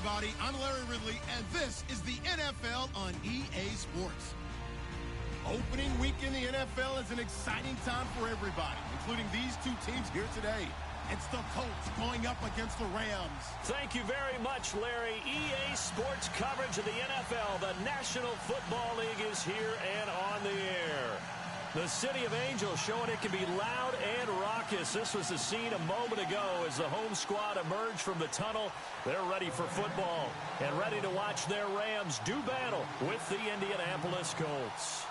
everybody. I'm Larry Ridley, and this is the NFL on EA Sports. Opening week in the NFL is an exciting time for everybody, including these two teams here today. It's the Colts going up against the Rams. Thank you very much, Larry. EA Sports coverage of the NFL. The National Football League is here and on the air. The City of Angels showing it can be loud and raucous. This was the scene a moment ago as the home squad emerged from the tunnel. They're ready for football and ready to watch their Rams do battle with the Indianapolis Colts.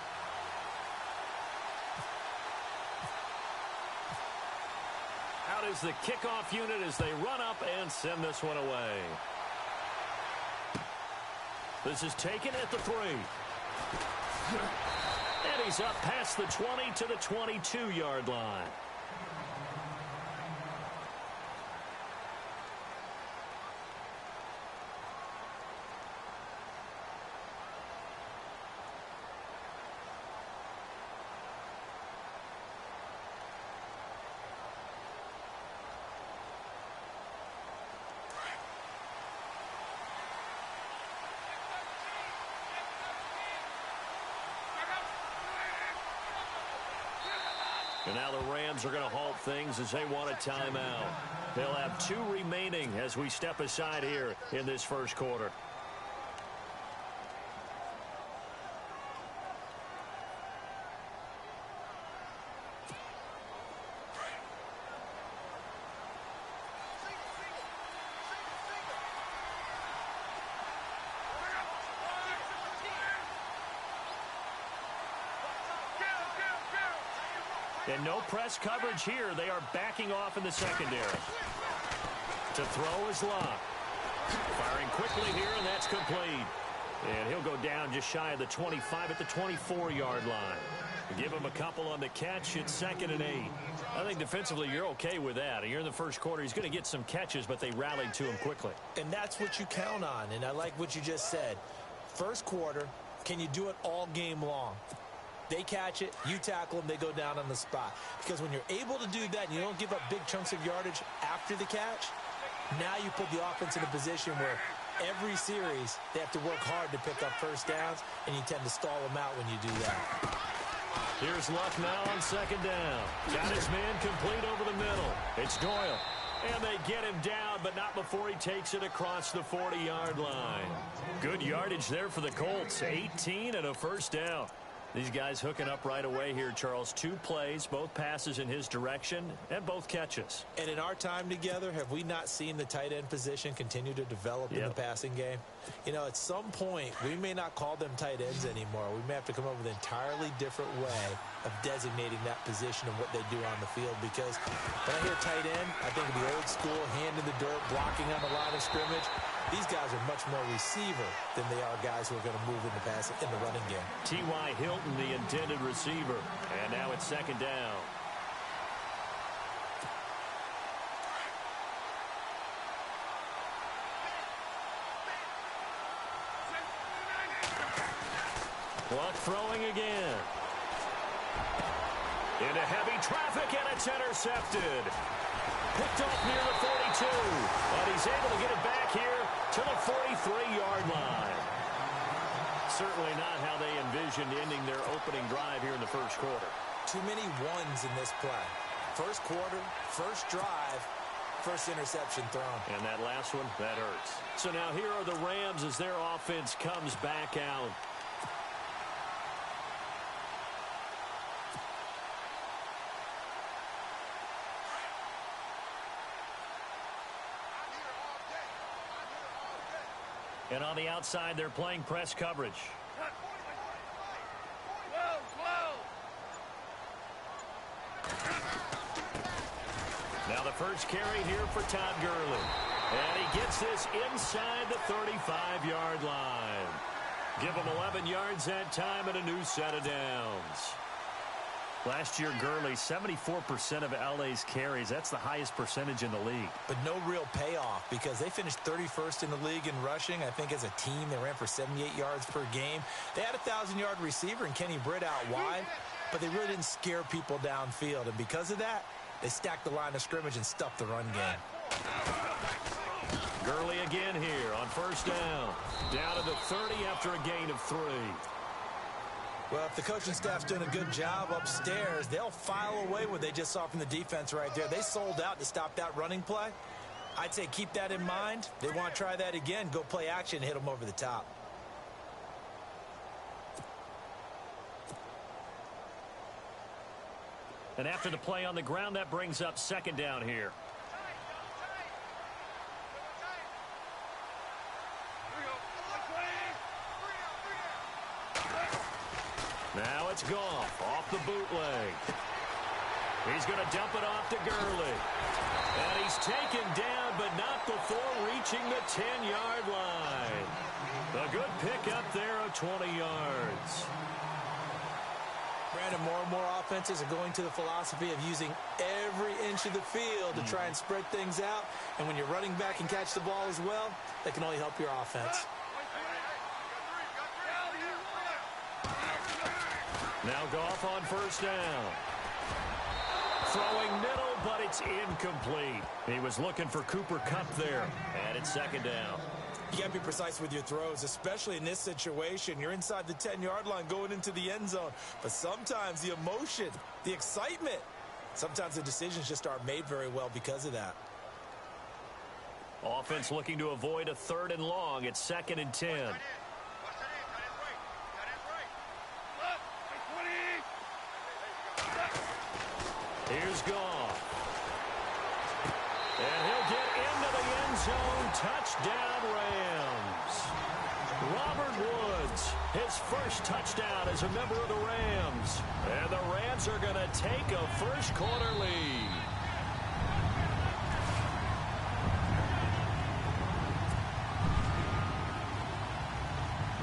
Out is the kickoff unit as they run up and send this one away. This is taken at the 3. And he's up past the 20 to the 22-yard line. And now the Rams are going to halt things as they want a timeout. They'll have 2 remaining as we step aside here in this first quarter. And no press coverage here. They are backing off in the secondary. To throw is Locke. Firing quickly here, and that's complete. And he'll go down just shy of the 25 at the 24-yard line. Give him a couple on the catch. It's 2nd and 8. I think defensively you're okay with that. You're in the first quarter. He's going to get some catches, but they rallied to him quickly. And that's what you count on, and I like what you just said. First quarter, can you do it all game long? They catch it, you tackle them, they go down on the spot. Because when you're able to do that and you don't give up big chunks of yardage after the catch, now you put the offense in a position where every series they have to work hard to pick up first downs, and you tend to stall them out when you do that. Here's Luck now on 2nd down. Got his man complete over the middle. It's Doyle. And they get him down, but not before he takes it across the 40-yard line. Good yardage there for the Colts. 18 and a first down. These guys hooking up right away here, Charles. 2 plays, both passes in his direction, and both catches. And in our time together, have we not seen the tight end position continue to develop in the passing game? You know, at some point, we may not call them tight ends anymore. We may have to come up with an entirely different way of designating that position and what they do on the field. Because when I hear tight end, I think of the old school, hand in the dirt, blocking on the line of scrimmage. These guys are much more receiver than they are guys who are going to move in the running game. T.Y. Hilton, the intended receiver. And now it's 2nd down. Luck throwing again. Into heavy traffic, and it's intercepted. Picked off near the 42, and he's able to get it back here to the 43-yard line. Certainly not how they envisioned ending their opening drive here in the first quarter. Too many ones in this play. First quarter, first drive, first interception thrown. And that last one, that hurts. So now here are the Rams as their offense comes back out. And on the outside, they're playing press coverage. Now the first carry here for Todd Gurley. And he gets this inside the 35-yard line. Give him 11 yards that time and a new set of downs. Last year, Gurley, 74% of LA's carries. That's the highest percentage in the league. But no real payoff because they finished 31st in the league in rushing. I think as a team, they ran for 78 yards per game. They had a 1,000-yard receiver in Kenny Britt out wide, but they really didn't scare people downfield. And because of that, they stacked the line of scrimmage and stuffed the run game. Gurley again here on first down. Down to the 30 after a gain of 3. Well, if the coaching staff's doing a good job upstairs, they'll file away what they just saw from the defense right there. They sold out to stop that running play. I'd say keep that in mind. They want to try that again. Go play action, hit them over the top. And after the play on the ground, that brings up second down here. Now it's Goff off the bootleg. He's going to dump it off to Gurley. And he's taken down, but not before reaching the 10-yard line. A good pickup there of 20 yards. Brandon, more and more offenses are going to the philosophy of using every inch of the field to try and spread things out. And when you're running back and catch the ball as well, that can only help your offense. Now Goff on first down. Throwing middle, but it's incomplete. He was looking for Cooper Kupp there. And it's second down. You got to be precise with your throws, especially in this situation. You're inside the 10-yard line going into the end zone. But sometimes the emotion, the excitement, sometimes the decisions just aren't made very well because of that. Offense looking to avoid a 3rd and long. It's 2nd and 10. Here's Goff. And he'll get into the end zone. Touchdown, Rams. Robert Woods, his first touchdown as a member of the Rams. And the Rams are going to take a first-quarter lead.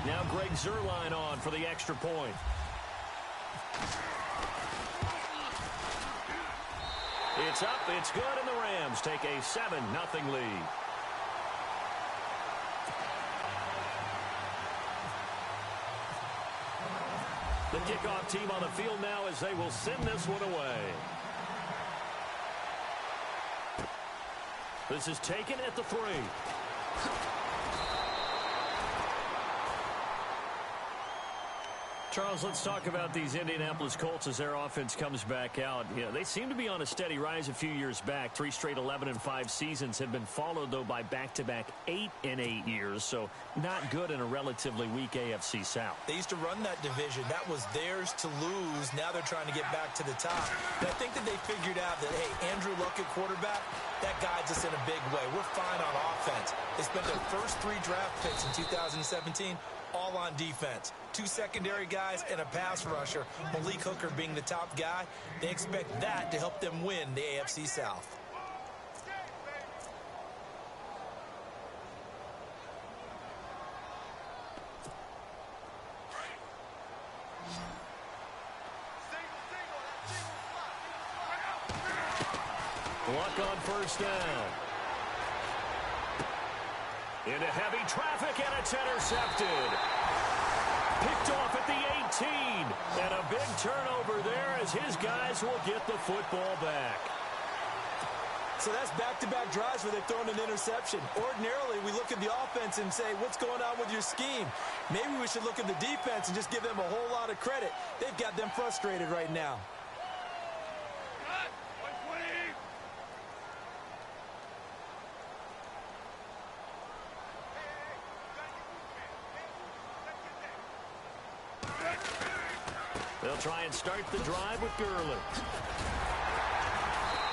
Now Greg Zuerlein on for the extra point. It's up, it's good, and the Rams take a 7-0 lead. The kickoff team on the field now as they will send this one away. This is taken at the 3. Charles, let's talk about these Indianapolis Colts as their offense comes back out. Yeah, they seem to be on a steady rise a few years back. 3 straight 11-5 seasons have been followed, though, by back-to-back 8-8 years. So not good in a relatively weak AFC South. They used to run that division. That was theirs to lose. Now they're trying to get back to the top. And I think that they figured out that, hey, Andrew Luck at quarterback, that guides us in a big way. We're fine on offense. They spent their first 3 draft picks in 2017 all on defense. 2 secondary guys and a pass rusher, Malik Hooker being the top guy. They expect that to help them win the AFC South. Luck on first down. Into heavy traffic, and it's intercepted. Picked off at the 18. And a big turnover there as his guys will get the football back. So that's back-to-back drives where they've thrown an interception. Ordinarily, we look at the offense and say, what's going on with your scheme? Maybe we should look at the defense and just give them a whole lot of credit. They've got them frustrated right now. They'll try and start the drive with Gurley.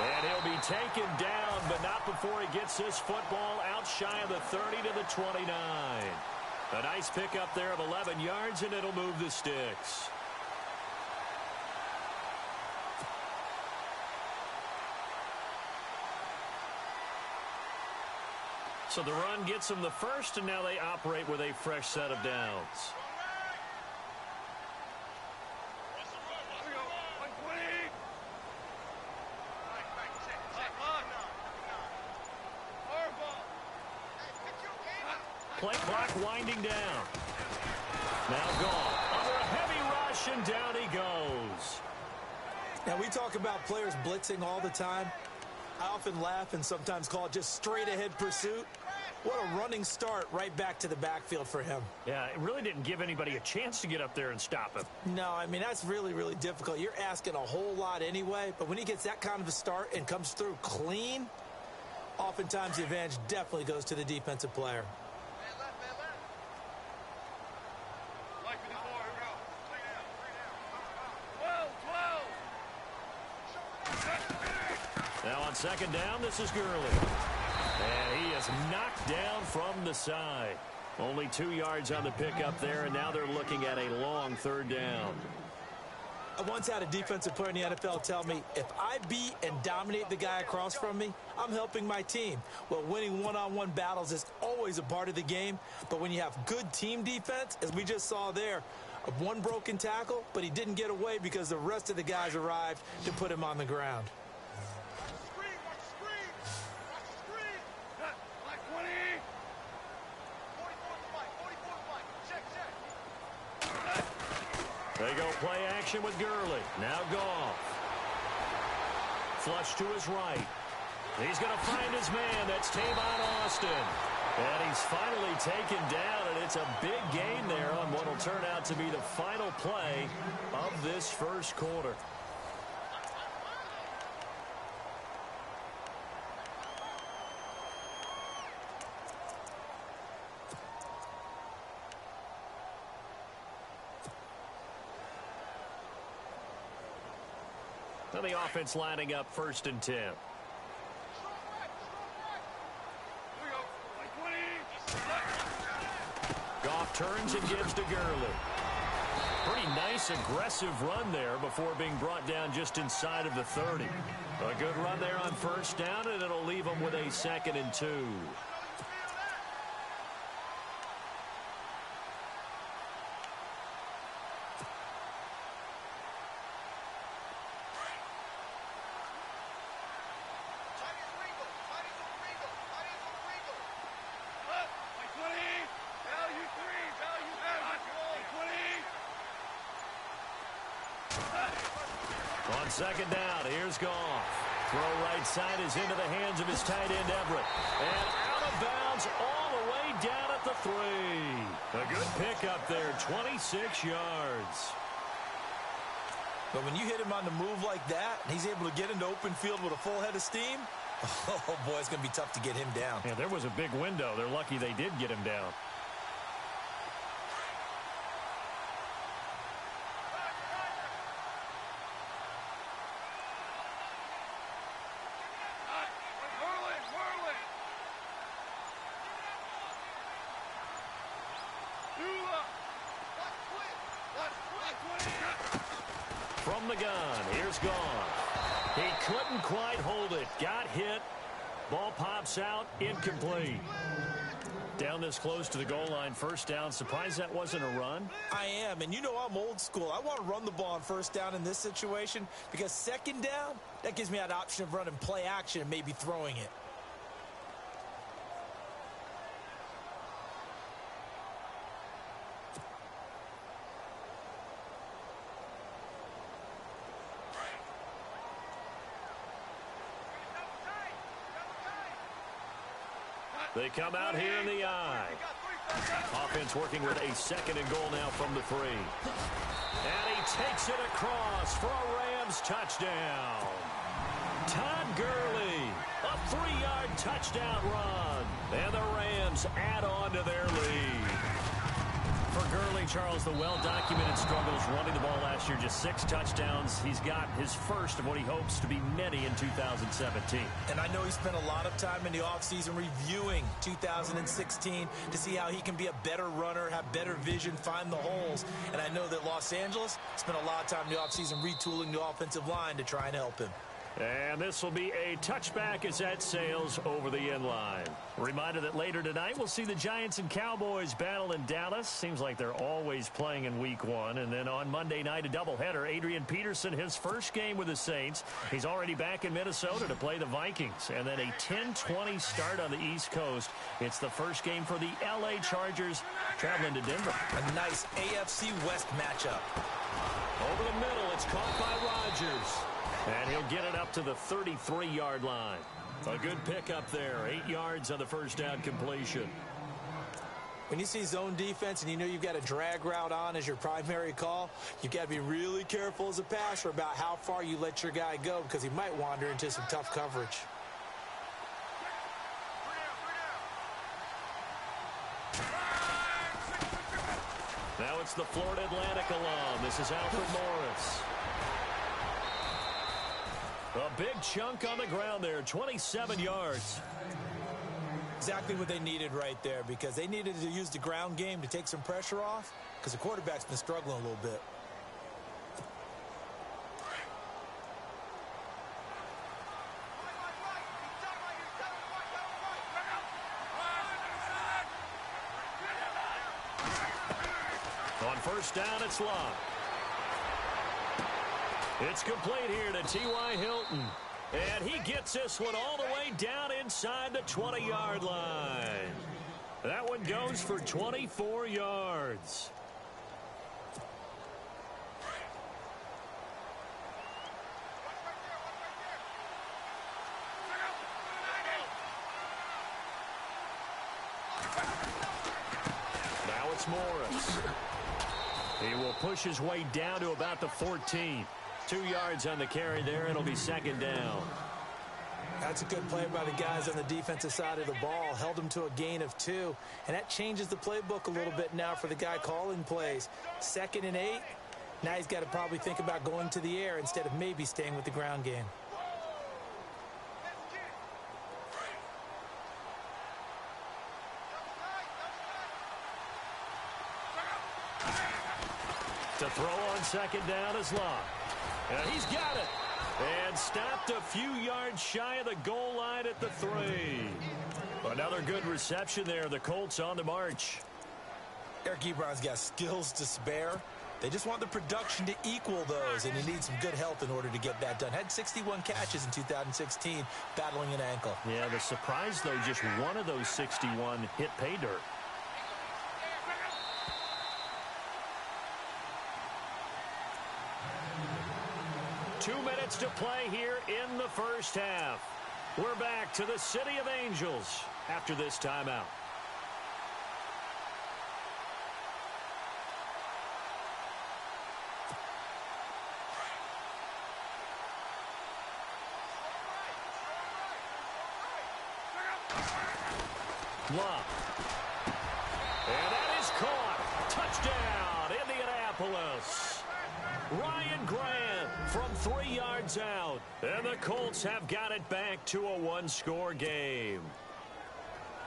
And he'll be taken down, but not before he gets this football out shy of the 30 to the 29. A nice pickup there of 11 yards, and it'll move the sticks. So the run gets them the first, and now they operate with a fresh set of downs. Play clock winding down. Now gone. Under a heavy rush, and down he goes. Now, we talk about players blitzing all the time. I often laugh and sometimes call it just straight-ahead pursuit. What a running start right back to the backfield for him. Yeah, it really didn't give anybody a chance to get up there and stop him. No, I mean, that's really, really difficult. You're asking a whole lot anyway, but when he gets that kind of a start and comes through clean, oftentimes the advantage definitely goes to the defensive player. Now on second down, this is Gurley. And he is knocked down from the side. Only 2 yards on the pickup there, and now they're looking at a long third down. I once had a defensive player in the NFL tell me, if I beat and dominate the guy across from me, I'm helping my team. Well, winning one-on-one battles is always a part of the game, but when you have good team defense, as we just saw there, one broken tackle, but he didn't get away because the rest of the guys arrived to put him on the ground. They go play action with Gurley. Now Goff. Flush to his right. He's going to find his man. That's Tavon Austin. And he's finally taken down, and it's a big gain there on what will turn out to be the final play of this first quarter. And the offense lining up 1st and 10. Goff turns and gives to Gurley. Pretty nice, aggressive run there before being brought down just inside of the 30. A good run there on 1st down, and it'll leave them with a 2nd and 2. On 2nd down, here's Goff. Throw right side is into the hands of his tight end, Everett. And out of bounds all the way down at the 3. A good pickup there, 26 yards. But when you hit him on the move like that, and he's able to get into open field with a full head of steam, oh, boy, it's going to be tough to get him down. Yeah, there was a big window. They're lucky they did get him down. From the gun, here's Goff. He couldn't quite hold it. Got hit. Ball pops out. Incomplete. Down this close to the goal line, 1st down. Surprised that wasn't a run? I am, and you know I'm old school. I want to run the ball on 1st down in this situation because 2nd down, that gives me that option of running play action and maybe throwing it. They come out here in the eye. Offense working with a 2nd and goal now from the 3. And he takes it across for a Rams touchdown. Todd Gurley, a 3-yard touchdown run. And the Rams add on to their lead. For Gurley, Charles, the well-documented struggles running the ball last year, just 6 touchdowns. He's got his first of what he hopes to be many in 2017. And I know he spent a lot of time in the offseason reviewing 2016 to see how he can be a better runner, have better vision, find the holes. And I know that Los Angeles spent a lot of time in the offseason retooling the offensive line to try and help him. And this will be a touchback as that sails over the end line. Reminder that later tonight we'll see the Giants and Cowboys battle in Dallas. Seems like they're always playing in week 1. And then on Monday night, a doubleheader. Adrian Peterson, his first game with the Saints. He's already back in Minnesota to play the Vikings. And then a 10:20 start on the East Coast. It's the first game for the LA Chargers traveling to Denver. A nice AFC West matchup. Over the middle, it's caught by Rodgers. And he'll get it up to the 33-yard line. A good pickup there. 8 yards on the first down completion. When you see zone defense and you know you've got a drag route on as your primary call, you've got to be really careful as a passer about how far you let your guy go because he might wander into some tough coverage. Now it's the Florida Atlantic alum. This is Alfred Morris. A big chunk on the ground there, 27 yards. Exactly what they needed right there because they needed to use the ground game to take some pressure off because the quarterback's been struggling a little bit. On first down, it's Locke. It's complete here to T.Y. Hilton. And he gets this one all the way down inside the 20-yard line. That one goes for 24 yards. Now it's Morris. He will push his way down to about the 14. 2 yards on the carry there. It'll be second down. That's a good play by the guys on the defensive side of the ball. Held him to a gain of 2. And that changes the playbook a little bit now for the guy calling plays. 2nd and 8. Now he's got to probably think about going to the air instead of maybe staying with the ground game. To throw on second down is Locke. And he's got it. And stopped a few yards shy of the goal line at the 3. Another good reception there. The Colts on the march. Eric Ebron's got skills to spare. They just want the production to equal those, and he needs some good health in order to get that done. Had 61 catches in 2016, battling an ankle. Yeah, the surprise, though, just one of those 61 hit pay dirt. Two minutes to play here in the first half. We're back to the City of Angels after this timeout. Love. And that is caught. Touchdown, Indianapolis. Ryan Grant from 3 yards out. And the Colts have got it back to a one-score game.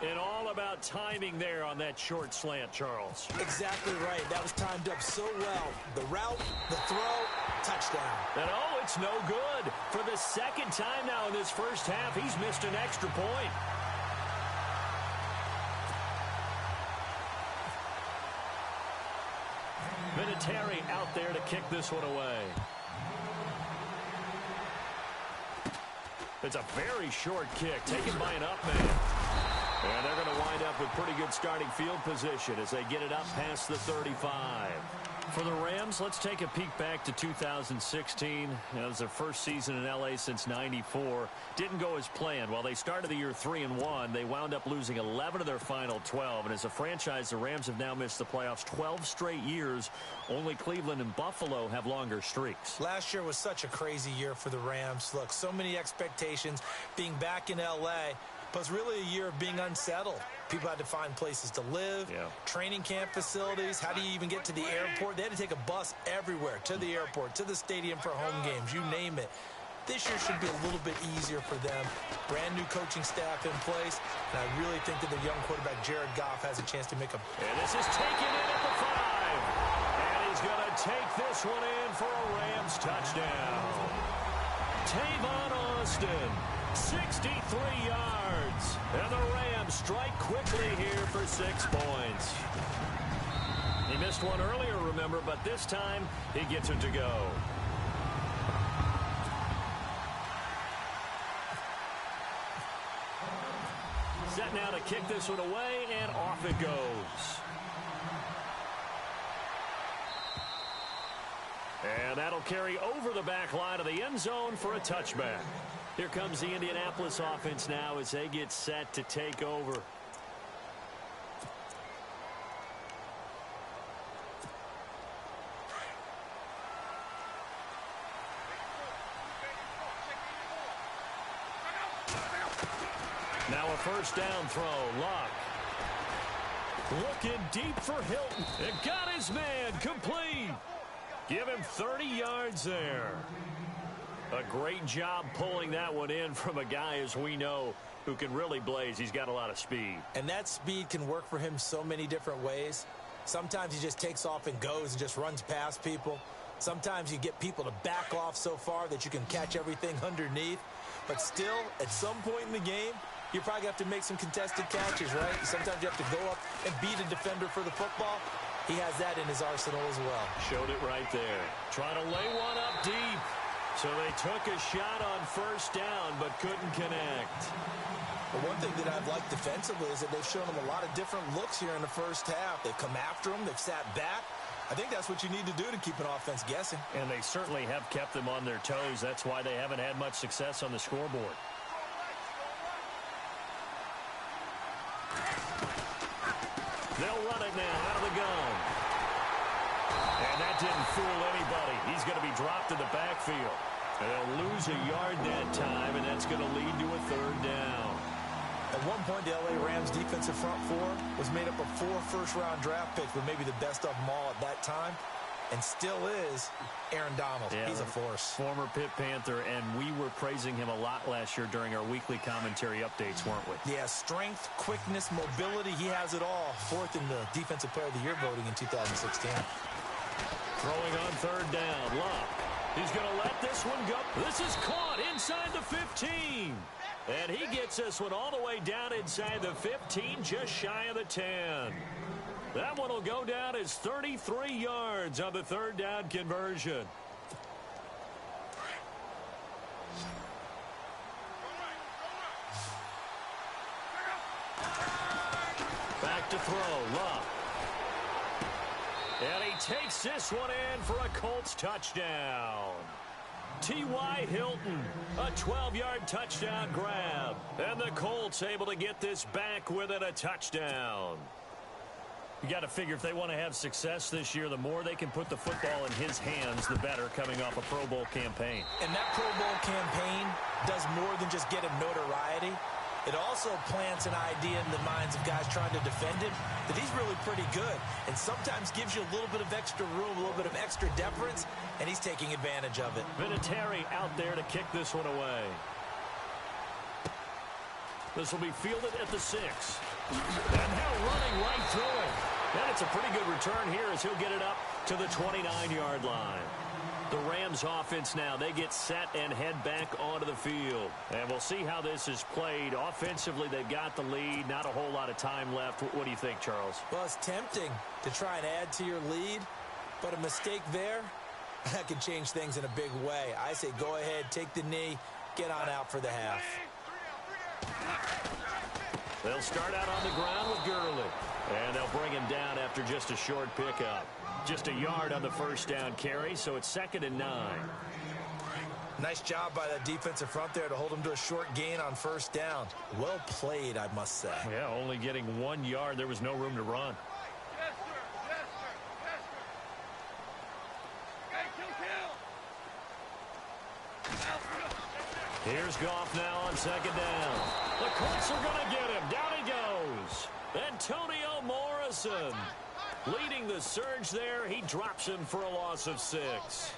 And all about timing there on that short slant, Charles. Exactly right. That was timed up so well. The route, the throw, touchdown. And oh, it's no good. For the second time now in this first half, he's missed an extra point. Vinatieri out there to kick this one away. It's a very short kick taken by an up man. And they're going to wind up with pretty good starting field position as they get it up past the 35. For the Rams, let's take a peek back to 2016. It was their first season in L.A. since '94. Didn't go as planned. While they started the year 3-1, they wound up losing 11 of their final 12. And as a franchise, the Rams have now missed the playoffs 12 straight years. Only Cleveland and Buffalo have longer streaks. Last year was such a crazy year for the Rams. Look, so many expectations being back in L.A., but it's really a year of being unsettled. People had to find places to live, training camp facilities. How do you even get to the airport? They had to take a bus everywhere, to the airport, to the stadium for home games, you name it. This year should be a little bit easier for them. Brand new coaching staff in place, and I really think that the young quarterback, Jared Goff, has a chance to make a... And this is taken in at the 5. And he's going to take this one in for a Rams touchdown. Tavon Austin, 63 yards. And the Rams strike quickly here for 6 points. He missed one earlier, remember, but this time he gets it to go. Set now to kick this one away, and off it goes. And that'll carry over the back line of the end zone for a touchback. Here comes the Indianapolis offense now as they get set to take over. Now a first down throw. Luck. Looking deep for Hilton. It got his man complete. Give him 30 yards there. A great job pulling that one in from a guy, as we know, who can really blaze. He's got a lot of speed. And that speed can work for him so many different ways. Sometimes he just takes off and goes and just runs past people. Sometimes you get people to back off so far that you can catch everything underneath. But still, at some point in the game, you probably have to make some contested catches, right? Sometimes you have to go up and beat a defender for the football. He has that in his arsenal as well. Showed it right there. Trying to lay one up deep. So they took a shot on first down, but couldn't connect. But one thing that I've liked defensively is that they've shown him a lot of different looks here in the first half. They've come after him. They've sat back. I think that's what you need to do to keep an offense guessing. And they certainly have kept them on their toes. That's why they haven't had much success on the scoreboard. They'll run it now out of the gun. And that didn't fool anybody. He's going to be dropped in the backfield. And they'll lose a yard that time, and that's going to lead to a third down. At one point, the L.A. Rams defensive front four was made up of 4 first-round draft picks, but maybe the best of them all at that time, and still is Aaron Donald. Yeah, he's a force. Former Pitt Panther, and we were praising him a lot last year during our weekly commentary updates, weren't we? Yeah, strength, quickness, mobility, he has it all. 4th in the Defensive Player of the Year voting in 2016. Throwing on third down, Luck. He's going to let this one go. This is caught inside the 15. And he gets this one all the way down inside the 15, just shy of the 10. That one will go down as 33 yards on the third down conversion. Back to throw, Luck. And he takes this one in for a Colts touchdown. T.Y. Hilton, a 12-yard touchdown grab. And the Colts able to get this back within a touchdown. You got to figure if they want to have success this year, the more they can put the football in his hands, the better, coming off a Pro Bowl campaign. And that Pro Bowl campaign does more than just get him notoriety. It also plants an idea in the minds of guys trying to defend him that he's really pretty good, and sometimes gives you a little bit of extra room, a little bit of extra deference, and he's taking advantage of it. Vinatieri out there to kick this one away. This will be fielded at the 6. And now running right through it. And it's a pretty good return here as he'll get it up to the 29-yard line. The Rams offense now, they get set and head back onto the field. And we'll see how this is played. Offensively, they've got the lead. Not a whole lot of time left. What do you think, Charles? Well, it's tempting to try and add to your lead, but a mistake there, that could change things in a big way. I say go ahead, take the knee, get on out for the half. They'll start out on the ground with Gurley. And they'll bring him down after just a short pickup. Just a yard on the first down carry, so it's 2nd and 9. Nice job by that defensive front there to hold him to a short gain on first down. Well played, I must say. Yeah, only getting 1 yard. There was no room to run. Yes, sir. Yes, sir. Yes, sir. Here's Goff now on 2nd down. The Colts are going to get him. Down he goes. Antonio Morrison leading the surge there. He drops him for a loss of 6.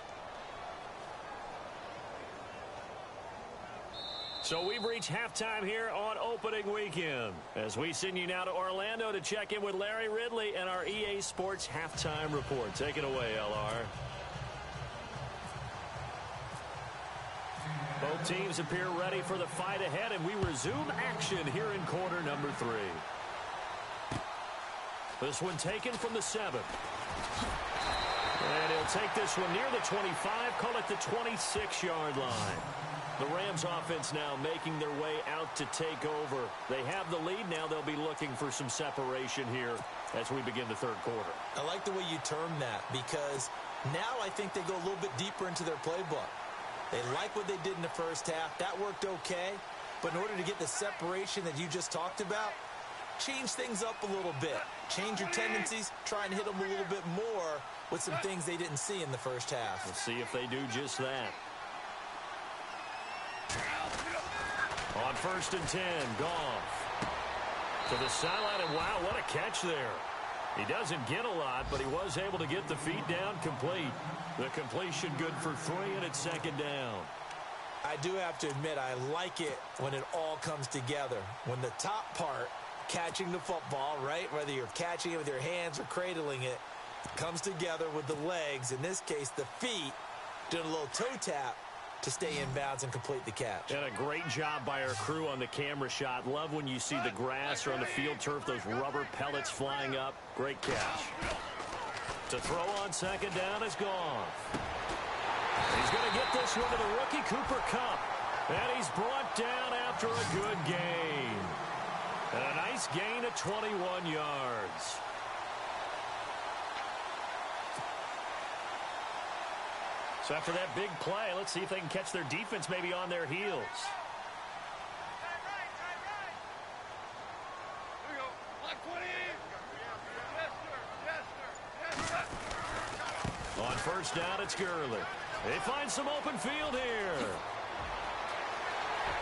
So we've reached halftime here on opening weekend as we send you now to Orlando to check in with Larry Ridley and our EA Sports halftime report. Take it away, LR. Both teams appear ready for the fight ahead, and we resume action here in quarter number 3. This one taken from the 7. And he'll take this one near the 25, call it the 26-yard line. The Rams offense now making their way out to take over. They have the lead now. They'll be looking for some separation here as we begin the third quarter. I like the way you term that because Now I think they go a little bit deeper into their playbook. They like what they did in the first half. That worked okay. But in order to get the separation that you just talked about, change things up a little bit. Change your tendencies. Try and hit them a little bit more with some things they didn't see in the first half. We'll see if they do just that. On 1st and 10, Goff to the sideline, and wow, what a catch there. He doesn't get a lot, but he was able to get the feet down complete. The completion good for 3, and it's 2nd down. I do have to admit, I like it when it all comes together. When the top part, catching the football, right, whether you're catching it with your hands or cradling it, comes together with the legs, in this case the feet, doing a little toe tap to stay in bounds and complete the catch. And a great job by our crew on the camera shot. Love when you see the grass or on the field turf, those rubber pellets flying up. Great catch. To throw on 2nd down is Goff. He's going to get this one to the rookie Cooper Kupp. And he's brought down after a good gain. And a nice gain of 21 yards. So after that big play, let's see if they can catch their defense maybe on their heels. On 1st down, it's Gurley. They find some open field here.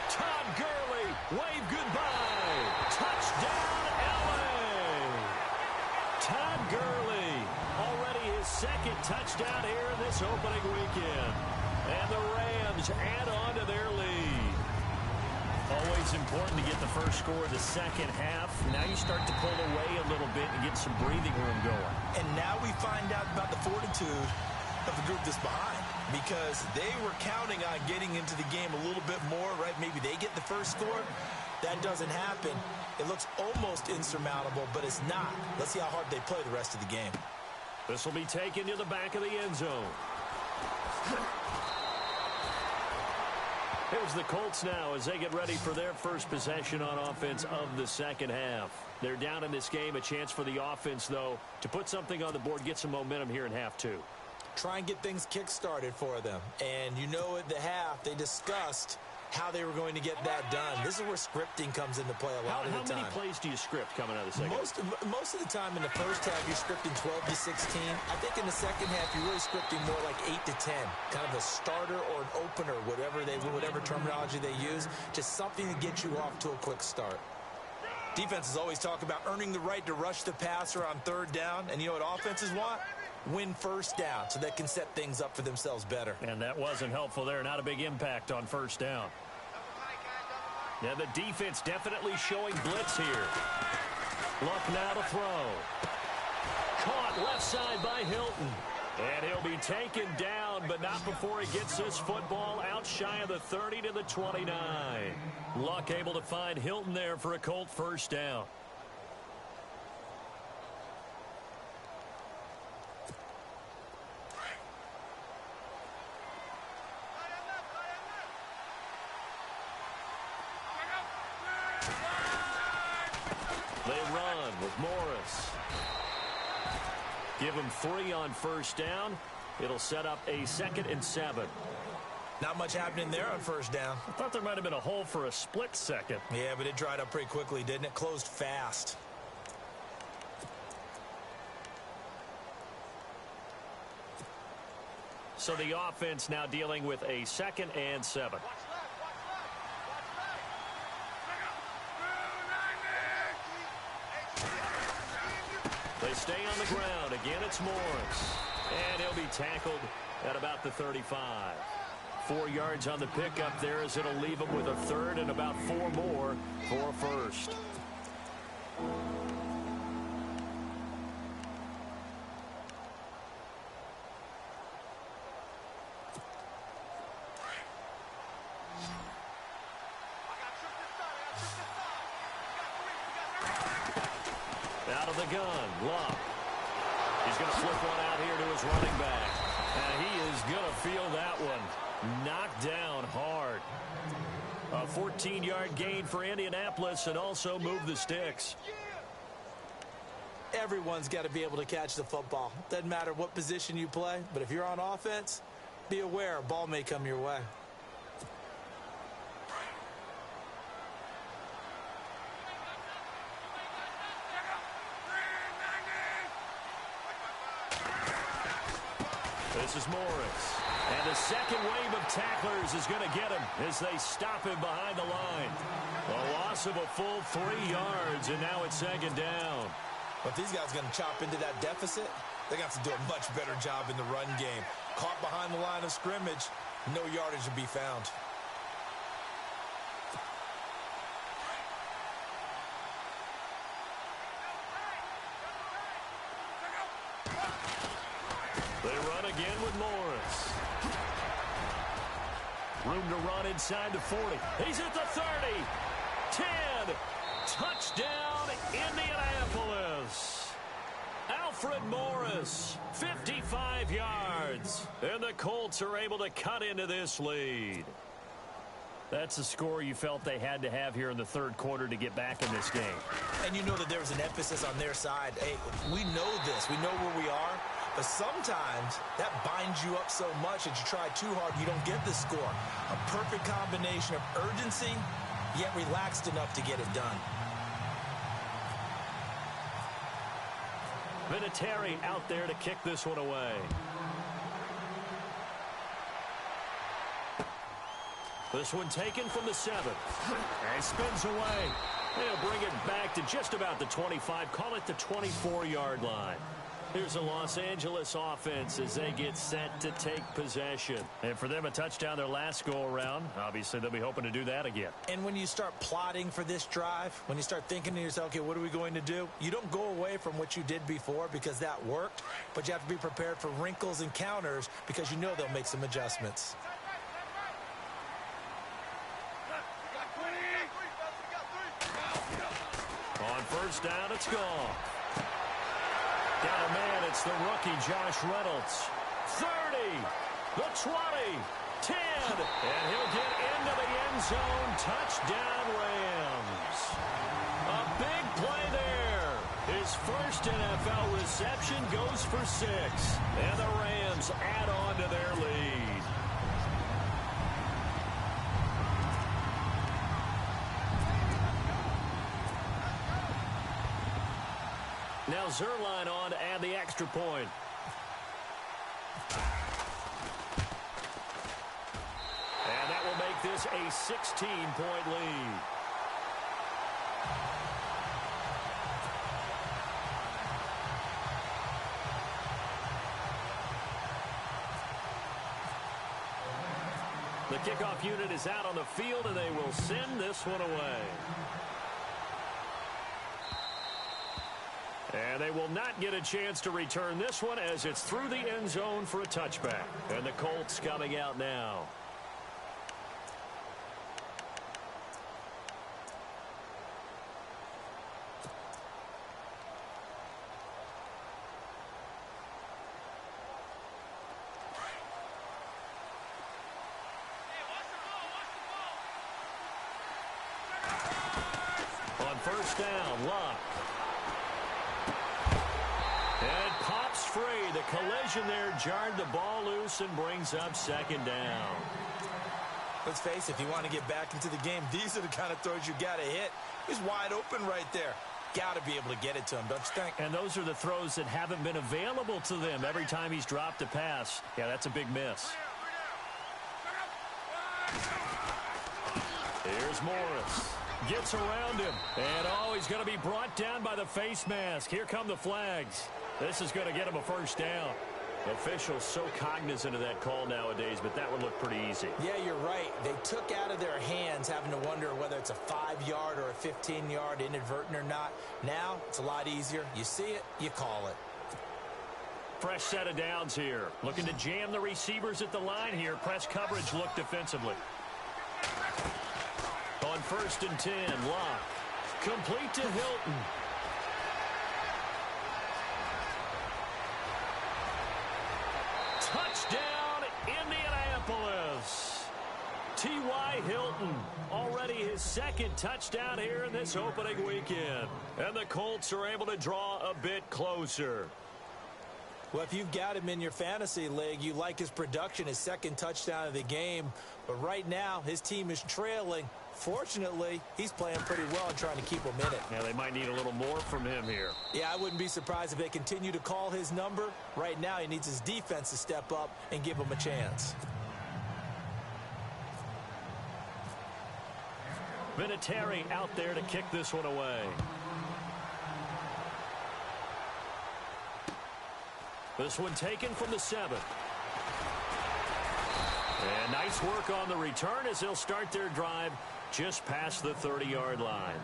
Todd Gurley, wave goodbye. Touchdown, LA. Todd Gurley, already his 2nd touchdown here in this opening weekend. And the Rams add on to their lead. Always important to get the first score of the 2nd half. Now you start to pull away a little bit and get some breathing room going. And now we find out about the fortitude of the group that's behind, because they were counting on getting into the game a little bit more, right? Maybe they get the first score. That doesn't happen. It looks almost insurmountable, but it's not. Let's see how hard they play the rest of the game. This will be taken to the back of the end zone. Here's the Colts now as they get ready for their first possession on offense of the 2nd half. They're down in this game. A chance for the offense, though, to put something on the board, get some momentum here in half 2. Try and get things kick-started for them. And you know at the half, they discussed how they were going to get that done. This is where scripting comes into play a lot of the time. How many plays do you script coming out of the 2nd half? Most of the time in the first half, you're scripting 12 to 16. I think in the 2nd half, you're really scripting more like 8 to 10. Kind of a starter or an opener, whatever terminology they use. Just something to get you off to a quick start. Defenses always talk about earning the right to rush the passer on 3rd down. And you know what offenses want? Win 1st down so they can set things up for themselves better. And that wasn't helpful there. Not a big impact on 1st down. Yeah, the defense definitely showing blitz here. Luck now to throw. Caught left side by Hilton. And he'll be taken down, but not before he gets this football out shy of the 30 to the 29. Luck able to find Hilton there for a Colt 1st down. They run with Morris. Give him 3 on 1st down. It'll set up a 2nd and 7. Not much happening there on 1st down. I thought there might have been a hole for a split second. Yeah, but it dried up pretty quickly, didn't it? Closed fast. So the offense now dealing with a 2nd and 7. They stay on the ground. Again, it's Morris. And he'll be tackled at about the 35. 4 yards on the pickup there as it'll leave him with a 3rd and about 4 more for a 1st. Out of the gun, Luck. He's going to flip one out here to his running back. And he is going to feel that one knocked down hard. A 14-yard gain for Indianapolis and also move the sticks. Everyone's got to be able to catch the football. Doesn't matter what position you play, but if you're on offense, be aware a ball may come your way. This is Morris. And the second wave of tacklers is going to get him as they stop him behind the line. A loss of a full 3 yards, and now it's second down. But if these guys are going to chop into that deficit, they got to do a much better job in the run game. Caught behind the line of scrimmage, no yardage to be found. They run again with Morris. Room to run inside the 40. He's at the 30. 10. Touchdown, Indianapolis. Alfred Morris, 55 yards. And the Colts are able to cut into this lead. That's a score you felt they had to have here in the third quarter to get back in this game. And you know that there was an emphasis on their side. Hey, we know this. We know where we are. But sometimes that binds you up so much that you try too hard, you don't get the score. A perfect combination of urgency, yet relaxed enough to get it done. Vinatieri out there to kick this one away. This one taken from the 7. And spins away. They'll bring it back to just about the 25. Call it the 24-yard line. Here's a Los Angeles offense as they get set to take possession. And for them, a touchdown their last go-around. Obviously, they'll be hoping to do that again. And when you start plotting for this drive, when you start thinking to yourself, okay, what are we going to do? You don't go away from what you did before because that worked, but you have to be prepared for wrinkles and counters because you know they'll make some adjustments. On first down, it's gone. Got a man, it's the rookie, Josh Reynolds. 30, the 20, 10, and he'll get into the end zone. Touchdown, Rams. A big play there. His first NFL reception goes for 6, and the Rams add on to their lead. Now Zerline on to add the extra point. And that will make this a 16-point lead. The kickoff unit is out on the field, and they will send this one away. And they will not get a chance to return this one as it's through the end zone for a touchback. And the Colts coming out now. On first down, Locke. And pops free. The collision there jarred the ball loose and brings up second down. Let's face it, if you want to get back into the game, these are the kind of throws you got to hit. He's wide open right there. Got to be able to get it to him, don't you think? And those are the throws that haven't been available to them every time he's dropped a pass. Yeah, that's a big miss. Here's Morris. Gets around him. And, oh, he's going to be brought down by the face mask. Here come the flags. This is going to get him a first down. Officials so cognizant of that call nowadays, but that would look pretty easy. Yeah, you're right. They took out of their hands having to wonder whether it's a 5-yard or a 15-yard inadvertent or not. Now, it's a lot easier. You see it, you call it. Fresh set of downs here. Looking to jam the receivers at the line here. Press coverage look defensively. On first and 10, Locke. Complete to Hilton. Touchdown, Indianapolis. T.Y. Hilton. Already his second touchdown here in this opening weekend. And the Colts are able to draw a bit closer. Well, if you've got him in your fantasy league, you like his production, his second touchdown of the game. But right now, his team is trailing. Fortunately, he's playing pretty well and trying to keep him in it. Yeah, they might need a little more from him here. Yeah, I wouldn't be surprised if they continue to call his number. Right now, he needs his defense to step up and give him a chance. Vinatieri out there to kick this one away. This one taken from the 7. And nice work on the return as they'll start their drive just past the 30-yard line.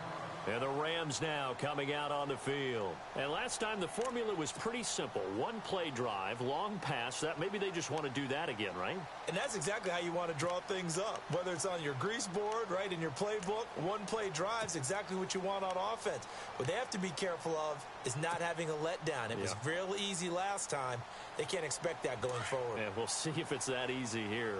And the Rams now coming out on the field. And last time the formula was pretty simple. One-play drive, long pass. That maybe they just want to do that again, right? And that's exactly how you want to draw things up. Whether it's on your grease board, right, in your playbook, one-play drive's exactly what you want on offense. What they have to be careful of is not having a letdown. It was real easy last time. They can't expect that going forward. Yeah, we'll see if it's that easy here.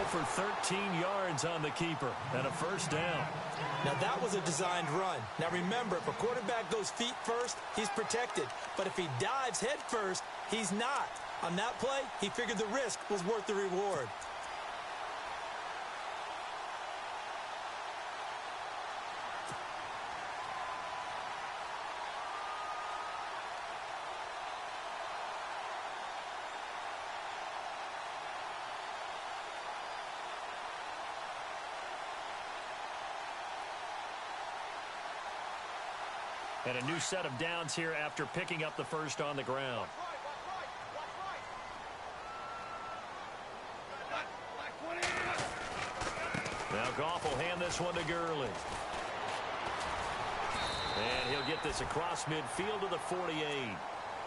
For 13 yards on the keeper and a first down. Now that was a designed run. Now remember, if a quarterback goes feet first, he's protected. But if he dives head first, he's not. On that play, he figured the risk was worth the reward. And a new set of downs here after picking up the first on the ground. Now Goff will hand this one to Gurley. And he'll get this across midfield to the 48.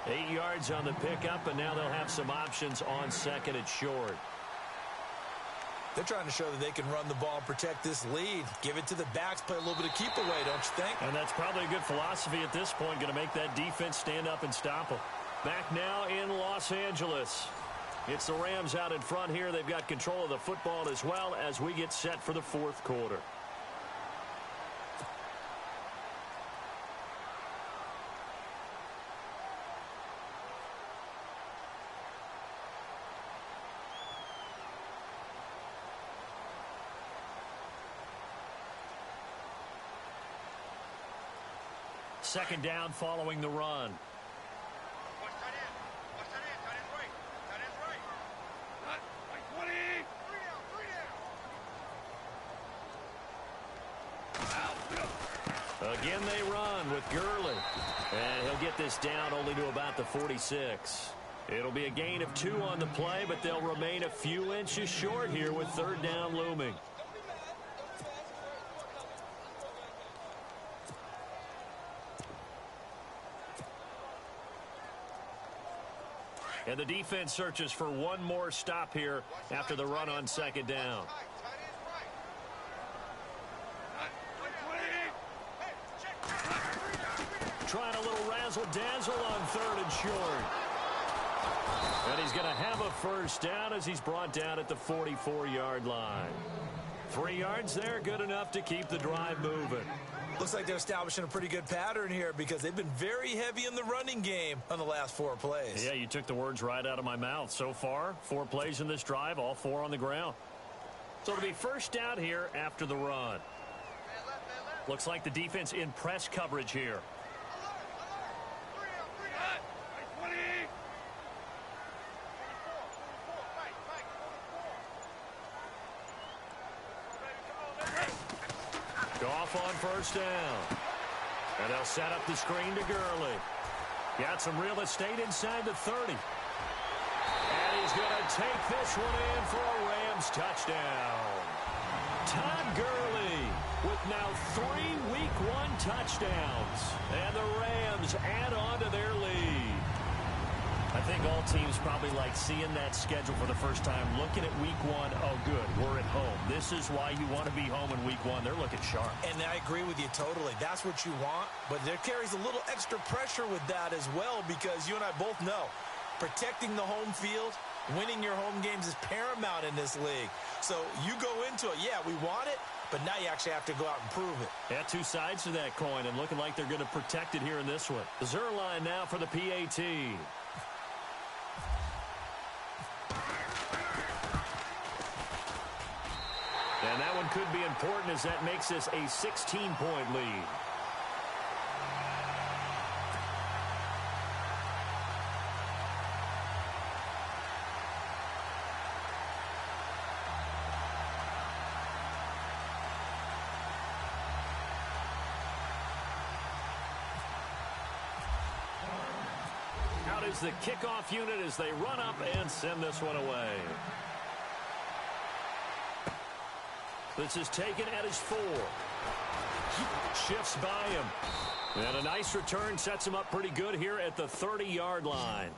8 yards on the pickup, and now they'll have some options on second and short. They're trying to show that they can run the ball and protect this lead. Give it to the backs, play a little bit of keep away, don't you think? And that's probably a good philosophy at this point, going to make that defense stand up and stop them. Back now in Los Angeles. It's the Rams out in front here. They've got control of the football as well as we get set for the fourth quarter. Second down following the run. Again they run with Gurley. And he'll get this down only to about the 46. It'll be a gain of 2 on the play, but they'll remain a few inches short here with third down looming. And the defense searches for one more stop here after the run on second down. Trying a little razzle-dazzle on third and short. And he's going to have a first down as he's brought down at the 44-yard line. 3 yards there, good enough to keep the drive moving. Looks like they're establishing a pretty good pattern here because they've been very heavy in the running game on the last 4 plays. Yeah, you took the words right out of my mouth. So far, 4 plays in this drive, all 4 on the ground. So it'll be first down here after the run. Looks like the defense in press coverage here. Goff on first down. And they'll set up the screen to Gurley. Got some real estate inside the 30. And he's going to take this one in for a Rams touchdown. Todd Gurley with now 3 Week 1 touchdowns. And the Rams add on to their lead. I think all teams probably like seeing that schedule for the first time, looking at Week 1. Oh, good. this is why you want to be home in week 1. They're looking sharp. And I agree with you totally. That's what you want, but there carries a little extra pressure with that as well, because you and I both know protecting the home field, winning your home games is paramount in this league. So you go into it, yeah, we want it, but now you actually have to go out and prove it. Yeah, two sides to that coin, and looking like they're going to protect it here in this one. The Zerline now for the PAT. And that one could be important, as that makes this a 16-point lead. Out is the kickoff unit as they run up and send this one away. This is taken at his 4. Shifts by him. And a nice return sets him up pretty good here at the 30-yard line.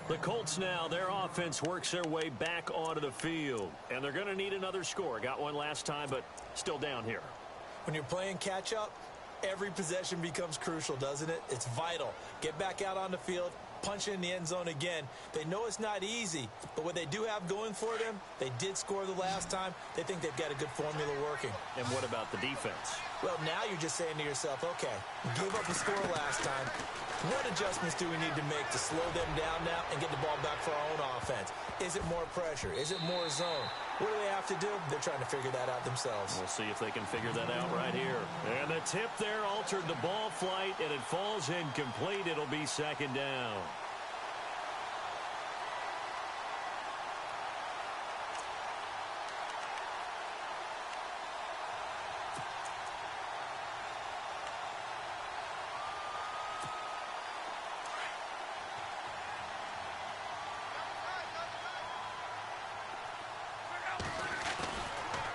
The Colts now, their offense works their way back onto the field. And they're going to need another score. Got one last time, but still down here. When you're playing catch-up, every possession becomes crucial, doesn't it? It's vital. Get back out on the field, punch in the end zone again. They know it's not easy, but what they do have going for them, they did score the last time. They think they've got a good formula working. And what about the defense? Well, now you're just saying to yourself, okay, we gave up a score last time. What adjustments do we need to make to slow them down now and get the ball back for our own offense? Is it more pressure? Is it more zone? What do they have to do? They're trying to figure that out themselves. We'll see if they can figure that out right here. And the tip there altered the ball flight, and it falls incomplete. It'll be second down.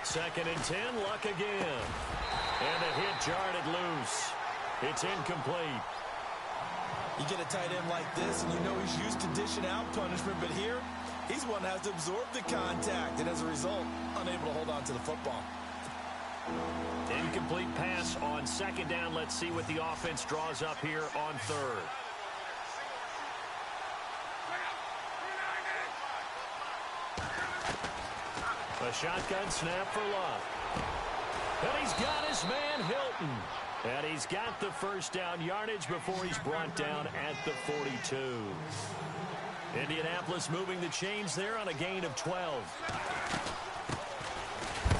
Second and 10, Luck again. And the hit jarred it loose. It's incomplete. You get a tight end like this, and you know he's used to dishing out punishment, but here, he's one that has to absorb the contact, and as a result, unable to hold on to the football. Incomplete pass on second down. Let's see what the offense draws up here on third. A shotgun snap for Luck. And he's got his man Hilton. And he's got the first down yardage before he's brought down at the 42. Indianapolis moving the chains there on a gain of 12.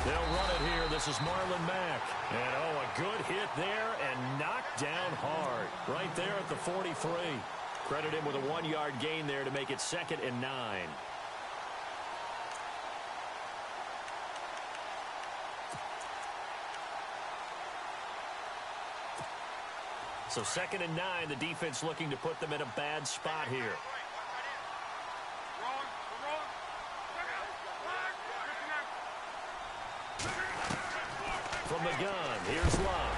They'll run it here. This is Marlon Mack. And, oh, a good hit there and knocked down hard. Right there at the 43. Credit him with a 1-yard gain there to make it 2nd and 9. So 2nd and 9, the defense looking to put them in a bad spot here. From the gun, here's Love.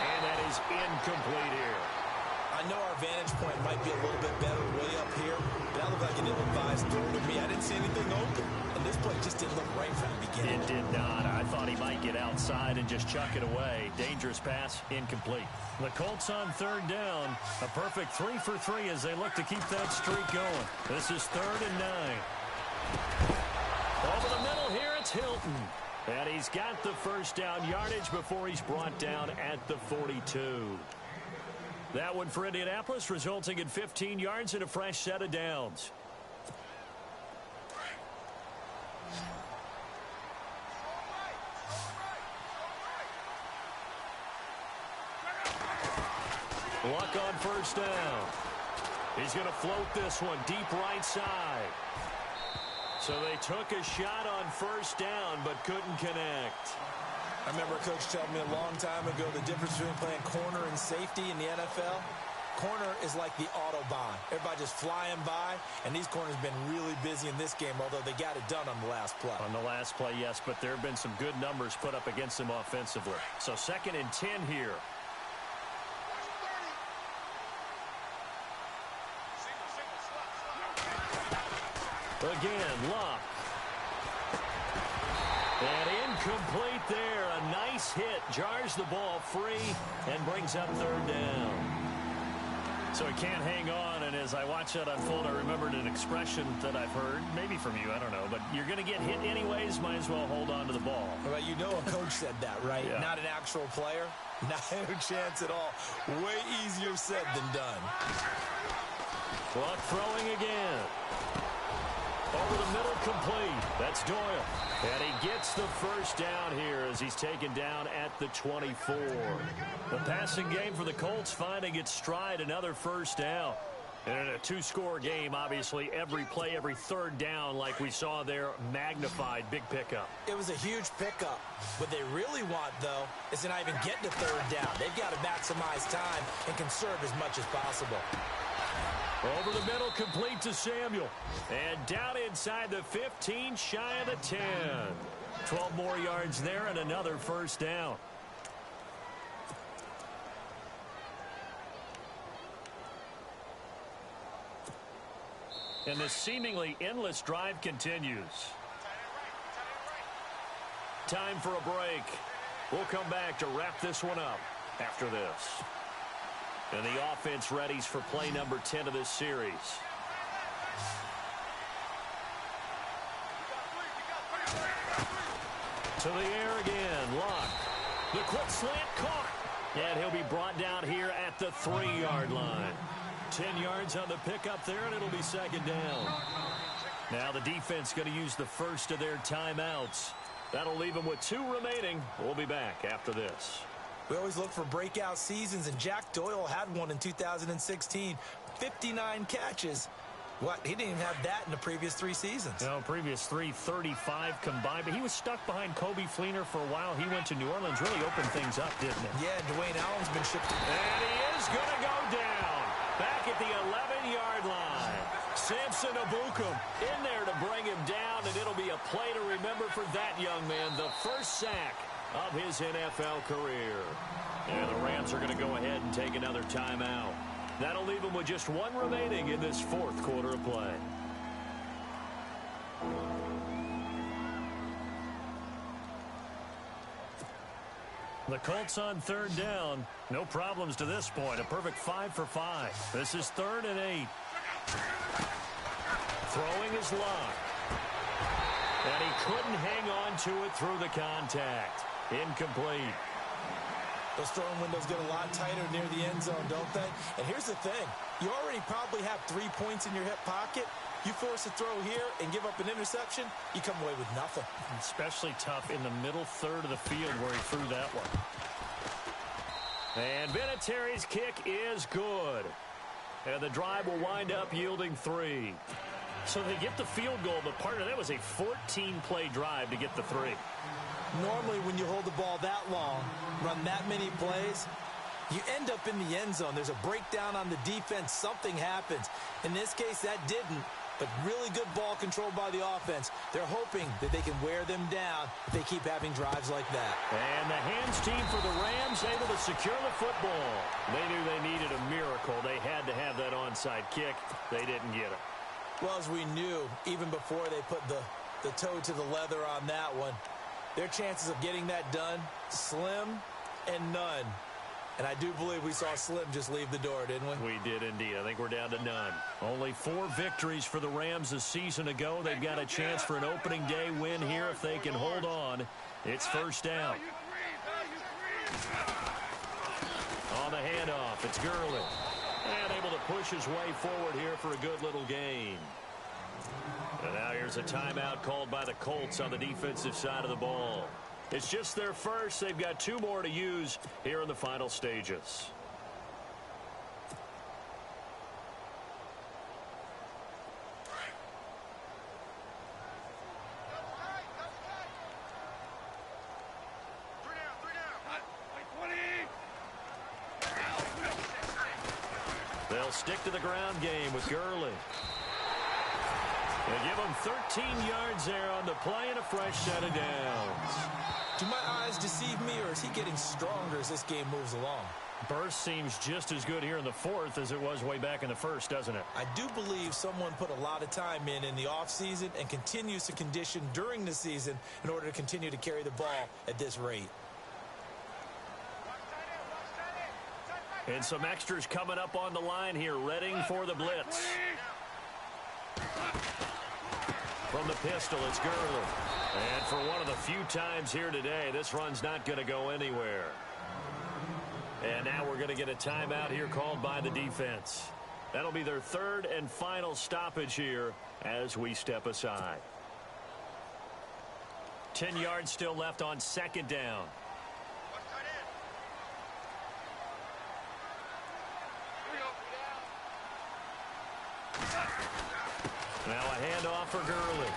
And that is incomplete here. I know our vantage point might be a little bit better way up here, but that looked like an ill-advised throw to me. I didn't see anything open, and this play just didn't look right from the beginning. It did not. I thought he might get outside and just chuck it away. Dangerous pass, incomplete. The Colts on third down. A perfect 3 for 3 as they look to keep that streak going. This is 3rd and 9. Over the middle here, it's Hilton. And he's got the first down yardage before he's brought down at the 42. That one for Indianapolis, resulting in 15 yards and a fresh set of downs. Luck on first down. He's going to float this one deep right side. So they took a shot on first down but couldn't connect. I remember a coach telling me a long time ago the difference between playing corner and safety in the NFL. Corner is like the Autobahn. Everybody just flying by, and these corners have been really busy in this game, although they got it done on the last play. On the last play, yes, but there have been some good numbers put up against them offensively. So 2nd and 10 here. Again, Luck. And Incomplete there. A nice hit. Jars the ball free and brings up third down. So he can't hang on, and as I watch that unfold, I remembered an expression that I've heard, maybe from you, I don't know, but you're going to get hit anyways, might as well hold on to the ball. Well, you know a coach said that, right? Yeah. Not an actual player. Not a chance at all. Way easier said than done. Clock throwing again. Over the middle, complete. That's Doyle. And he gets the first down here as he's taken down at the 24. The passing game for the Colts finding its stride, another first down. And in a two-score game, obviously, every play, every third down, like we saw there, magnified, big pickup. It was a huge pickup. What they really want, though, is to not even get to third down. They've got to maximize time and conserve as much as possible. Over the middle, complete to Samuel. And down inside the 15, shy of the 10. 12 more yards there and another first down. And this seemingly endless drive continues. Time for a break. We'll come back to wrap this one up after this. And the offense readies for play number 10 of this series. To the air again. Locke. The quick slant caught. And he'll be brought down here at the 3-yard line. 10 yards on the pickup there, and it'll be second down. Now the defense going to use the first of their timeouts. That'll leave them with 2 remaining. We'll be back after this. We always look for breakout seasons, and Jack Doyle had one in 2016. 59 catches. What? He didn't even have that in the previous 3 seasons. No, previous 3, 35 combined. But he was stuck behind Kobe Fleener for a while. He went to New Orleans, really opened things up, didn't he? Yeah, Dwayne Allen's been shipped. And he is going to go down. Back at the 11-yard line. Samson Abukum in there to bring him down, and it'll be a play to remember for that young man. The first sack of his NFL career. And the Rams are going to go ahead and take another timeout. That'll leave them with just 1 remaining in this 4th quarter of play. The Colts on third down. No problems to this point. A perfect 5 for 5. This is 3rd and 8. Throwing is Locke. And he couldn't hang on to it through the contact. Incomplete. Those throwing windows get a lot tighter near the end zone, don't they? And here's the thing. You already probably have 3 points in your hip pocket. You force a throw here and give up an interception, you come away with nothing. Especially tough in the middle third of the field where he threw that one. And Vinatieri's kick is good. And the drive will wind up yielding 3. So they get the field goal, but part of that was a 14-play drive to get the 3. Normally, when you hold the ball that long, run that many plays, you end up in the end zone. There's a breakdown on the defense. Something happens. In this case, that didn't, but really good ball control by the offense. They're hoping that they can wear them down if they keep having drives like that. And the hands team for the Rams able to secure the football. They knew they needed a miracle. They had to have that onside kick. They didn't get it. Well, as we knew, even before they put the toe to the leather on that one, their chances of getting that done, slim and none. And I do believe we saw Slim just leave the door, didn't we? We did indeed. I think we're down to none. Only 4 victories for the Rams a season ago. They've got a chance for an opening day win here if they can hold on. It's first down. On the handoff, it's Gurley. And able to push his way forward here for a good little gain. And now here's a timeout called by the Colts on the defensive side of the ball. It's just their first. They've got 2 more to use here in the final stages. They'll stick to the ground game with Gurley. They give him 13 yards there on the play and a fresh set of downs. Do my eyes deceive me, or is he getting stronger as this game moves along? Burst seems just as good here in the fourth as it was way back in the first, doesn't it? I do believe someone put a lot of time in the offseason and continues to condition during the season in order to continue to carry the ball at this rate. And some extras coming up on the line here, readying for the blitz. From the pistol, it's Gurley. And for one of the few times here today, this run's not going to go anywhere. And now we're going to get a timeout here called by the defense. That'll be their third and final stoppage here as we step aside. 10 yards still left on second down. Now a handoff for Gurley.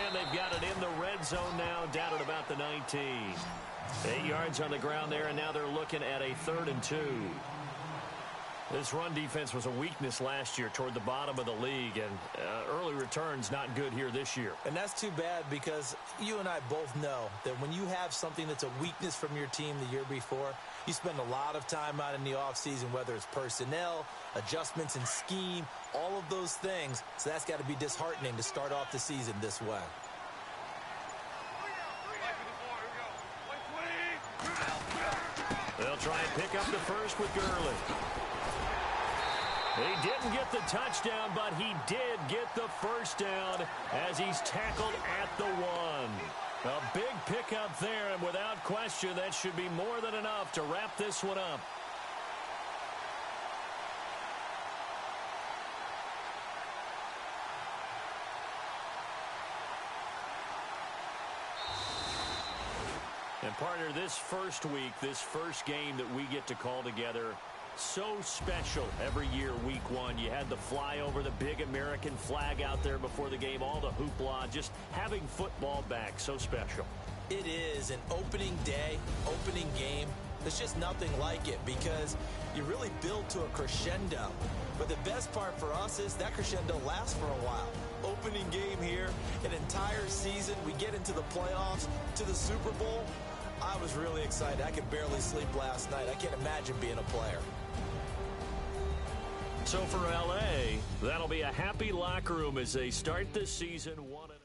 And they've got it in the red zone now, down at about the 19. 8 yards on the ground there, and now they're looking at a 3rd and 2. This run defense was a weakness last year toward the bottom of the league, and early returns not good here this year. And that's too bad because you and I both know that when you have something that's a weakness from your team the year before, you spend a lot of time out in the offseason, whether it's personnel, adjustments in scheme, all of those things. So that's got to be disheartening to start off the season this way. They'll try and pick up the first with Gurley. He didn't get the touchdown, but he did get the first down as he's tackled at the 1. A big pickup there, and without question, that should be more than enough to wrap this one up. And partner, this first week, this first game that we get to call together, so special every year, week 1. You had the flyover, the big American flag out there before the game, all the hoopla, just having football back, so special. It is an opening day, opening game. There's just nothing like it because you really build to a crescendo. But the best part for us is that crescendo lasts for a while. Opening game here, an entire season, we get into the playoffs, to the Super Bowl. I was really excited. I could barely sleep last night. I can't imagine being a player. So for LA, that'll be a happy locker room as they start this season 1-0.